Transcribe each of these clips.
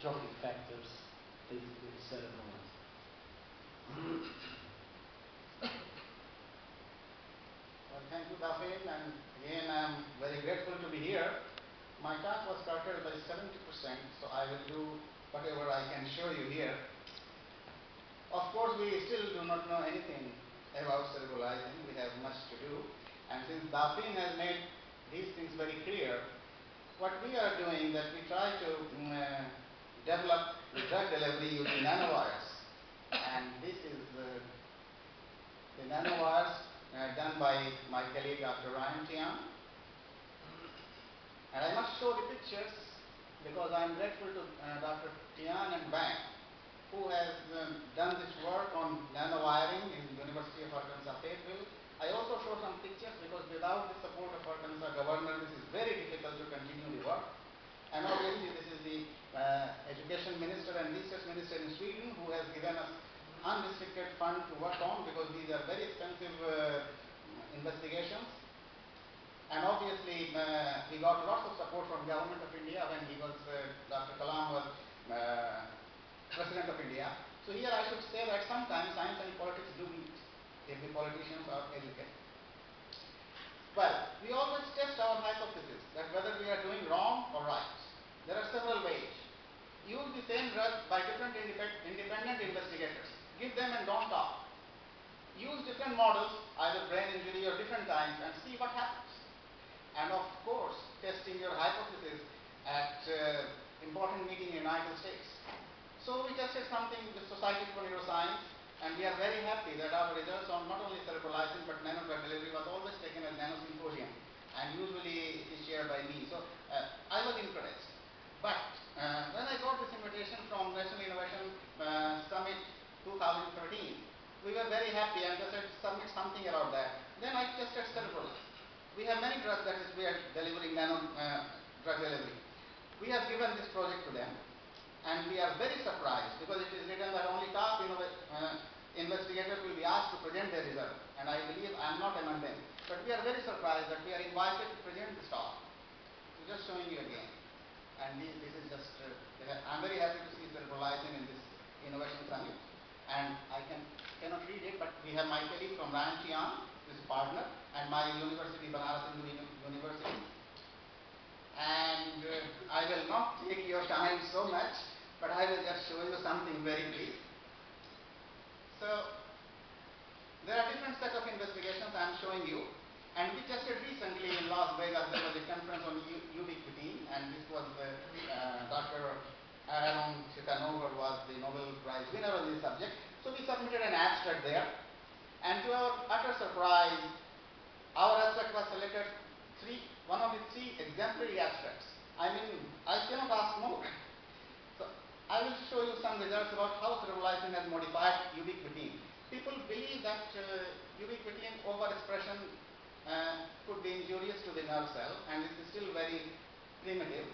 trophic factors is cerebralized. Well, thank you, Dafin, and again I'm very grateful to be here. My talk was started by 70%, so I will do whatever I can show you here. Of course, we still do not know anything about cerebralizing. We have much to do. And since Dafin has made these things very clear, what we are doing that we try to develop the drug delivery using nanowires. And this is the nanowires done by my colleague Dr. Ryan Tian. And I must show the pictures because I am grateful to Dr. Tian and Bang, who has done this work on nanowiring in the University of Arkansas Fayetteville. I also show some pictures because without the support of Arkansas governor, this is very difficult to continue the work. And obviously this is the education minister and research minister in Sweden who has given us unrestricted fund to work on because these are very expensive investigations. And obviously we got lots of support from government of India when he was, Dr. Kalam was President of India. So here I should say that sometimes science and politics do meet if the politicians are educated. Well, we always test our hypothesis that whether we are doing wrong or right. There are several ways. Use the same drug by different independent investigators. Give them and don't talk. Use different models, either brain injury or different times, and see what happens. And of course, testing your hypothesis at important meeting in the United States. So we tested something with Society for Neuroscience, and we are very happy that our results on not only cerebralizing but nanodrug delivery was always taken as nano symposium, and usually it is shared by me. So I was encouraged. But when I got this invitation from National Innovation Summit 2013, we were very happy and just said submit something about that. Then I tested cerebralizing. We have many drugs that is we are delivering nano drug delivery. We have given this project to them. And we are very surprised because it is written that only top investigators will be asked to present their result. And I believe I am not among them. But we are very surprised that we are invited to present this talk. So just showing you again. And this is just, I am very happy to see cerebralizing in this Innovation Summit. And I cannot read it, but we have my colleague from Ryan Tian, who is a partner, and my university, Bucharest University. And I will not take your time so much, but I will just show you something very brief. So there are different set of investigations I am showing you, and we tested recently in Las Vegas. There was a conference on ubiquitin, and this was Dr. Aruna Hari was the Nobel Prize winner on this subject. So we submitted an abstract there, and to our utter surprise, our abstract was selected one of the three exemplary abstracts. I mean, I cannot ask more. So I will show you some results about how cerebralizing has modified ubiquitin. People believe that ubiquitin overexpression could be injurious to the nerve cell, and this is still very primitive.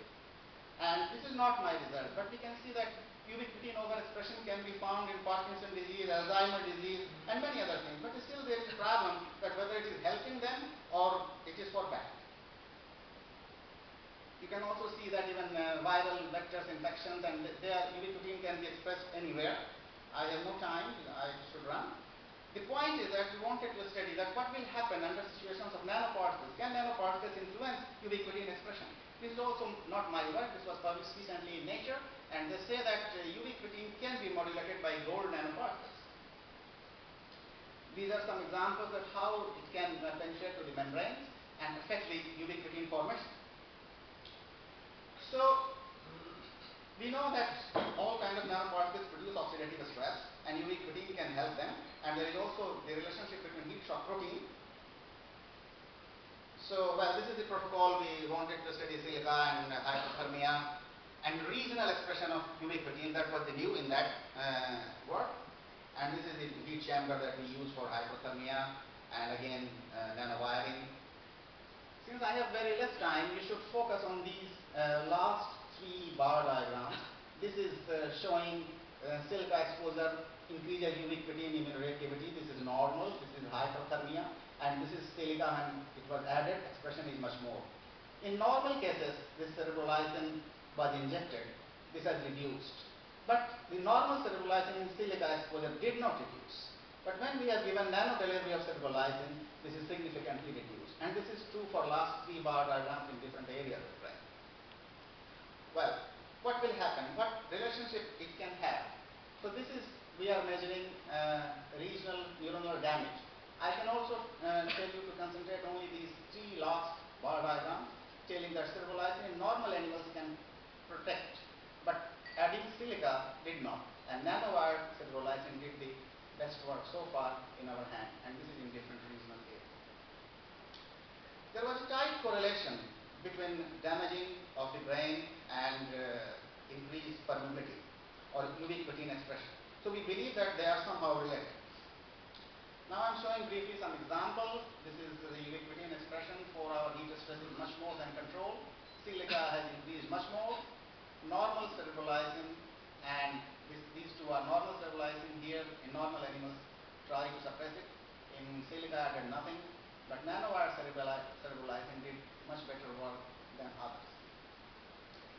And this is not my result, but we can see that ubiquitin overexpression can be found in Parkinson's disease, Alzheimer's disease, and many other things. But still there is a problem that whether it is helping them or it is for bad. You can also see that even viral vectors, infections, and their ubiquitin can be expressed anywhere. I have no time, I should run. The point is that we wanted to study that what will happen under situations of nanoparticles. Can nanoparticles influence ubiquitin expression? This is also not my work, this was published recently in Nature, and they say that ubiquitin can be modulated by gold nanoparticles. These are some examples of how it can penetrate to the membranes and affect the ubiquitin formation. So we know that all kinds of nanoparticles produce oxidative stress, and ubiquitin can help them. And there is also the relationship between heat shock protein. So, well, this is the protocol. We wanted to study silica and hypothermia and regional expression of ubiquitin. That was the new in that work. And this is the heat chamber that we use for hypothermia and again nanowiring. Since I have very less time, we should focus on these last three bar diagrams. This is showing silica exposure increases ubiquitin immunoreactivity. This is normal, this is hyperthermia, and this is silica when it was added, expression is much more. In normal cases, this cerebralizing was injected, this has reduced. But the normal cerebrolizing in silica exposure did not reduce. But when we have given nano delivery of cerebrolizing, this is significantly reduced. And this is true for last 3 bar diagrams in different areas of brain. Well, what will happen? What relationship it can have? So this is, we are measuring regional neuronal damage. I can also tell you to concentrate only these 3 last bar diagrams, telling that cerebrolizing in normal animals can protect, but adding silica did not. And nanowired cerebrolizing did the best work so far in our hand, and this is in different regional areas. There was a tight correlation between damaging of the brain and increased permeability or ubiquitin expression. So we believe that they are somehow related. Now I am showing briefly some examples. This is the ubiquitin expression for our heat stress is much more than control. Silica has increased much more. Normal cerebrolizing, and these two are normal cerebrolizing here. In normal animals, try to suppress it. In silica, did nothing. But nanowire cerebrolizing did much better work than others.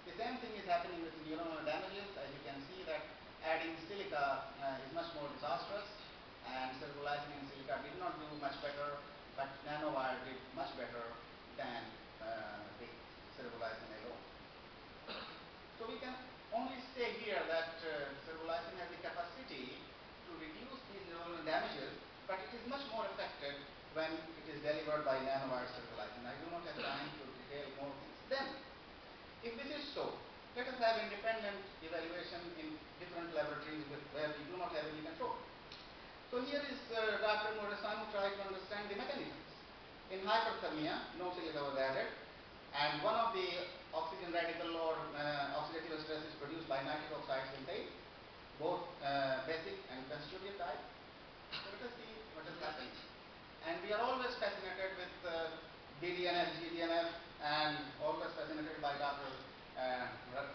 The same thing is happening with neuronal damages. As you can see that adding silica is much more disastrous, and cerebrolizing in silica did not do much better, but nanowire did much better than the cerebrolizing alone. So we can only say here that cerebrolizing has the capacity to reduce these neuronal damages, but it is much more effective when it is delivered by nanowire cerebrolizing. I do not have time to detail more things. Then, if this is so, let us have independent evaluation in different laboratories where we do not have any control. So here is Dr. Murasamu tried to understand the mechanisms. In hyperthermia, no silica was added, and one of the oxygen radical or oxidative stress is produced by nitric oxide synthase, both basic and constitutive type. So let us see what is happening. And we are always fascinated with BDNF, GDNF, and always fascinated by Dr.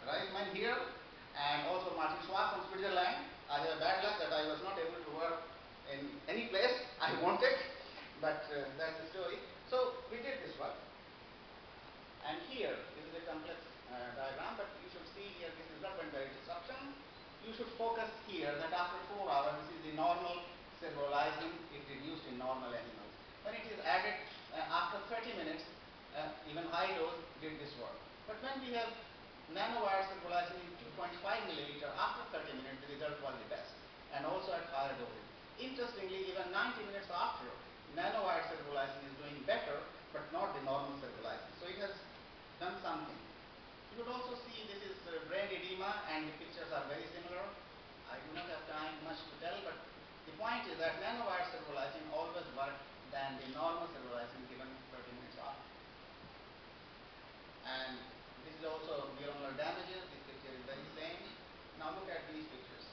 Reisman here, and also Martin Schwab from Switzerland. I have bad luck that I was not able to work in any place I wanted, but that's the story. So we did this work. And here, this is a complex diagram, but you should see here this is not very disruption. You should focus here that after 4 hours, this is the normal cerebrolizing, it reduced in normal animals. When it is added after 30 minutes, even high dose did this work. But when we have nanowire cerebrolizing in 2.5 milliliter, after 30 minutes, the result was the best, and also at higher doses. Interestingly, even 90 minutes after, nanowire cerebrolizing is doing better, but not the normal cerebrolizing. So it has done something. You could also see this is brain edema, and the pictures are very similar. I do not have time much to tell, but the point is that nanowire cerebrolizing always worked than the normal cerebrolizing given 30 minutes after. And this is also neuronal damages. This picture is very same. Now look at these pictures.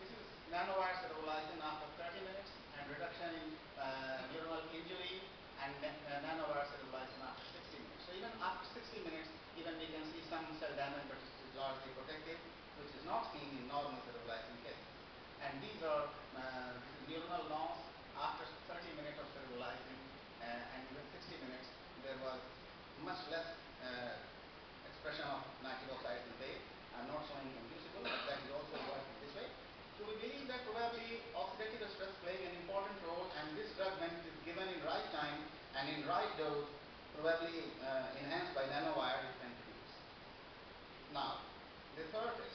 This is nanowire cerebrolizing after 30 minutes and reduction in neuronal injury, and nanowire cerebrolizing after 60 minutes. So even after 60 minutes, even we can see some cell damage, but it is largely protective, which is not seen in normal cerebrolizing cases. And these are neuronal loss after 30 minutes of cerebrolizing, and even 60 minutes, there was much less expression of nitric oxide synthase. I am not showing inducible, but that is also working this way. So we believe that probably oxidative stress playing an important role, and this drug, when it is given in right time and in right dose, probably enhanced by nanowire, it can produce. Now, the third is,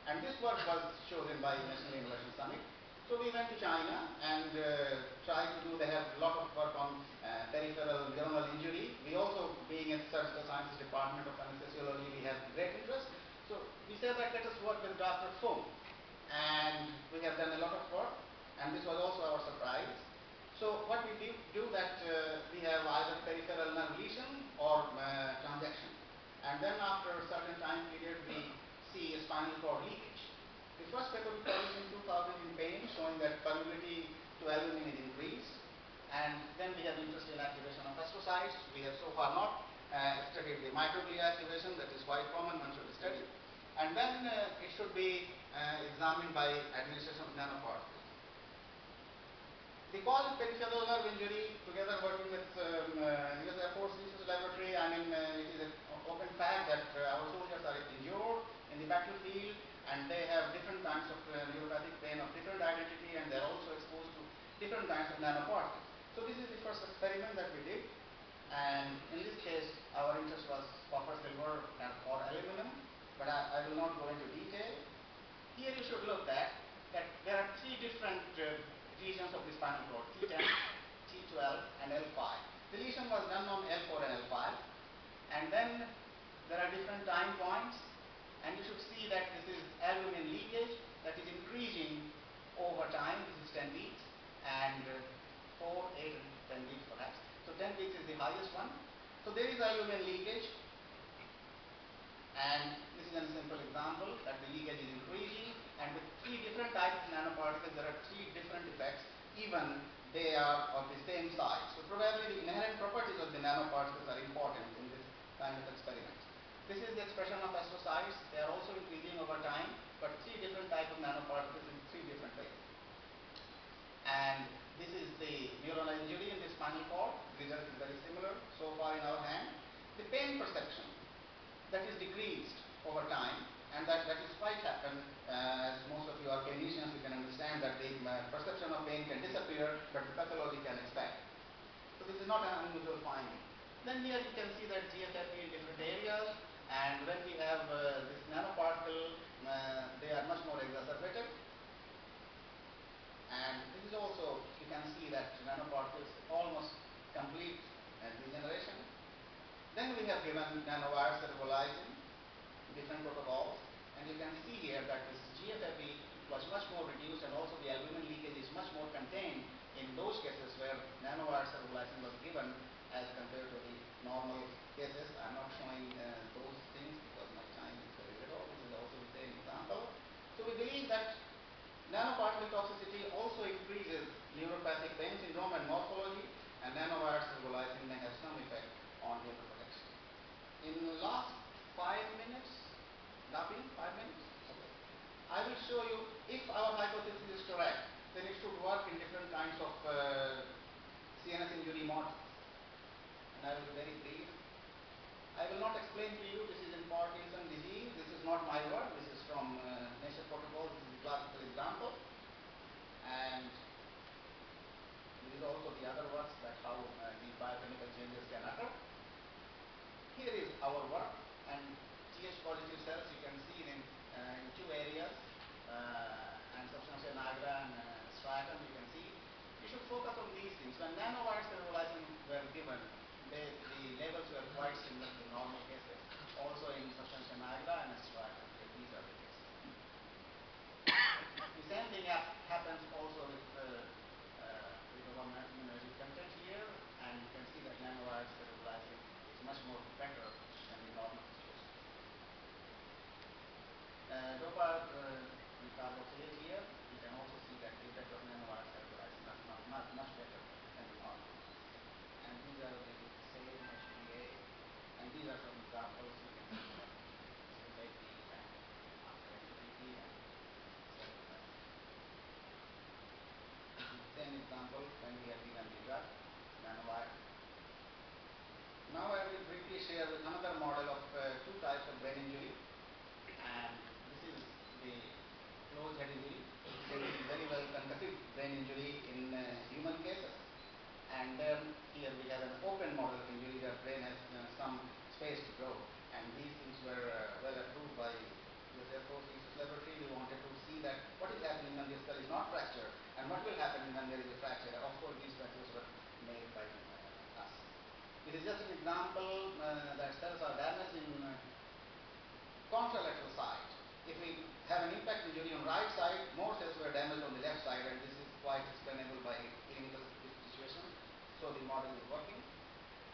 and this work was chosen by National Innovation Summit. So we went to China and tried to do, they have a lot of work on peripheral neuronal injury. We also, being a surgical sciences department of anesthesiology, we have great interest. So we said that let us work with Dr. Fung. And we have done a lot of work, and this was also our surprise. So what we do that we have either peripheral nerve lesion or transaction. And then after a certain time period, we see a spinal cord leakage. The first paper we published in 2000 in pain, showing that permeability to albumin is increased. And then we have interest in activation of astrocytes. We have so far not studied the microglia activation, that is quite common, one should study. And then it should be examined by administration of nanoparticles. The cause of peripheral nerve injury, together working with US Air Force Research Laboratory, it is an open fact that our soldiers are injured in the battlefield, and they have different kinds of neuropathic pain of different identity, and they're also exposed to different kinds of nanoparticles. So this is the first experiment that we did, and in this case our interest was copper, silver, or aluminum, but I will not go into detail. Here you should look at that there are three different regions of the spinal cord: T10, T12, and L5. The lesion was done on L4 and L5, and then there are different time points, and you should see that this is albumin leakage that is increasing over time. This is 10 weeks, and 4, 8, and 10 weeks perhaps. So 10 weeks is the highest one. So there is albumin leakage, and this is a simple example that the leakage is increasing, and with three different types of nanoparticles there are three different effects, even they are of the same size. So probably the inherent properties of the nanoparticles are important in this kind of experiment. This is the expression of astrocytes. They are also increasing over time, but three different types of nanoparticles in three different ways. And this is the neuronal injury in the spinal cord. Result is very similar so far in our hand. The pain perception that is decreased over time, and that is quite happen. As most of you are clinicians, you can understand that the perception of pain can disappear, but the pathology can expand. So this is not an unusual finding. Then here you can see that GFAP in different areas, and when we have this nanoparticle, they are much more exacerbated. And this is also, you can see that nanoparticles almost complete degeneration. Then we have given nanowired cerebrolysin, different protocols, and you can see here that this GFAP was much more reduced, and also the albumin leakage is much more contained in those cases where nanowired cerebrolysin was given as compared to the normal cases. I'm not showing those things because my time is very little. This is also the same example. So we believe that nanoparticle toxicity also increases neuropathic pain syndrome and morphology, and nanowired cerebrolysin may have some effect on human protection. In the last 5 minutes, nothing, 5 minutes, okay, I will show you if our hypothesis is correct, then it should work in different kinds of CNS injury models. And I will be very brief. I will not explain to you, this is in Parkinson's disease. This is not my work, this is from Nature Protocol. This is a classical example. And this is also the other works that how these biochemical changes can occur. Here is our work, and Th positive cells you can see in two areas, and substantia nigra and striatum you can see. You should focus on these things. When nanowired cerebrolysin were given, the levels were quite similar to normal cases, also in substantia nigra and striatum. These are the cases. The same thing happens also with the mineralogic content here, and you can see that nanowired cerebrolysin is much more better than the normal situation. Dopa carboxylate here, you can also see that the effect of nanowired cerebrolysin is much better than the normal. And these are the same HPA, and these are some examples. You can see that stability and activity and cerebrolysin. Same example when we have given the drug, nanowired. Now I will briefly share another model of two types of brain injury, and this is the closed head injury. This is very well conducted brain injury in human cases, and then here we have an open model of injury where brain has some space to grow, and these things were well approved by the research laboratory. We wanted to see that what is happening when the skull is not fractured, and what will happen when there is a fracture. Of course, these fractures were made by us. It is just an example that cells are damaged in contralateral side. If we have an impact injury on right side, more cells were damaged on the left side, and this is quite explainable by clinical situation. So the model is working.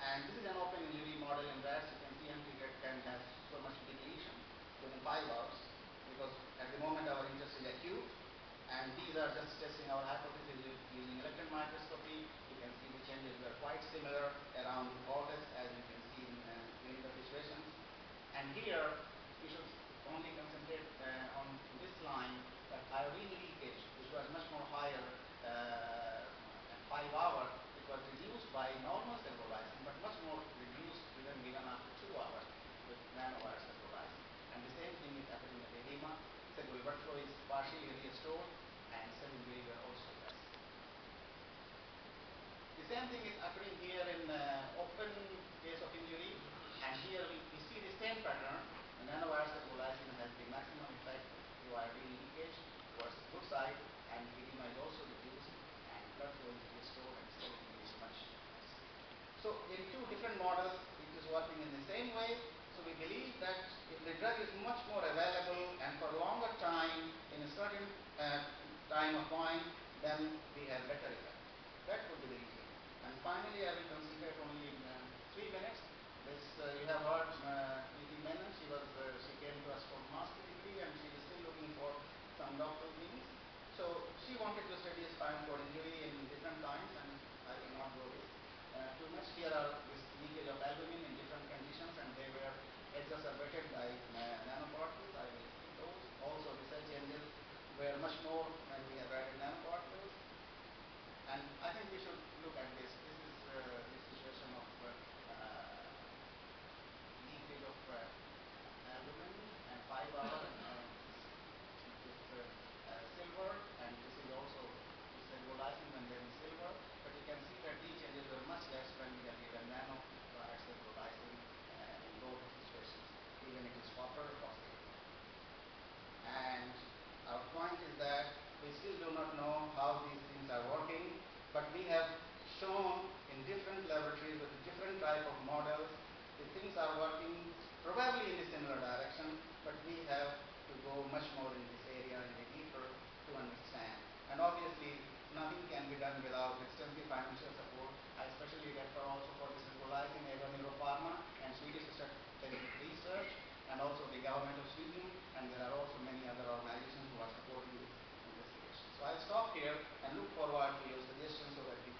And this is an open injury model in rats. You can see untreated can have so much depletion within 5 hours, because at the moment our interest is acute, and these are just testing our hypothesis using electron microscopy. You can see the changes were quite similar around the cortex as you can see in clinical situations. And here we should only concentrate on this line, that iodine leakage, which was much more higher at 5 hours. It was reduced by normal cerebrolysin, but much more reduced when given after 2 hours with nanowired cerebrolysin. And the same thing is happening in same thing is occurring here in open case of injury, and here we see the same pattern. The nanowire stabilizing has the maximum effect to IRD leakage towards the good side, and edema is also reduced, and blood flow is restored, and stability is much less. So in two different models, it is working in the same way. So we believe that if the drug is much more available and for a longer time in a certain time of point, then we have better effect. That would be the reason. And finally, I will concentrate only in 3 minutes. This you have heard E.T. Menon. She came to us for master degree, and she is still looking for some doctoral things. So she wanted to study spinal cord injury in different times, and I will not go this too much. Here are this leakage of albumin in different conditions, and they were exacerbated by nanoparticles. I will skip those. Also, the cell changes were much more when we have added nanoparticles. And I think we should look at this. This is the situation of leakage of albumin and 5 hour with silver, and this is also stabilizing when there is silver. But you can see that these changes were much less when we have given nano stabilizing in both situations, even if it is copper or silver. And our point is that we still do not know how these things are working, but we have shown in different laboratories with different type of models the things are working probably in a similar direction, but we have to go much more in this area and deeper to understand. And obviously, nothing can be done without extensive financial support. I especially refer also for the centralizing Neuropharma and Swedish Social Democrat Research, and also the government of Sweden, and there are also many other organizations who are supporting this investigation. So I'll stop here and look forward to your suggestions so that we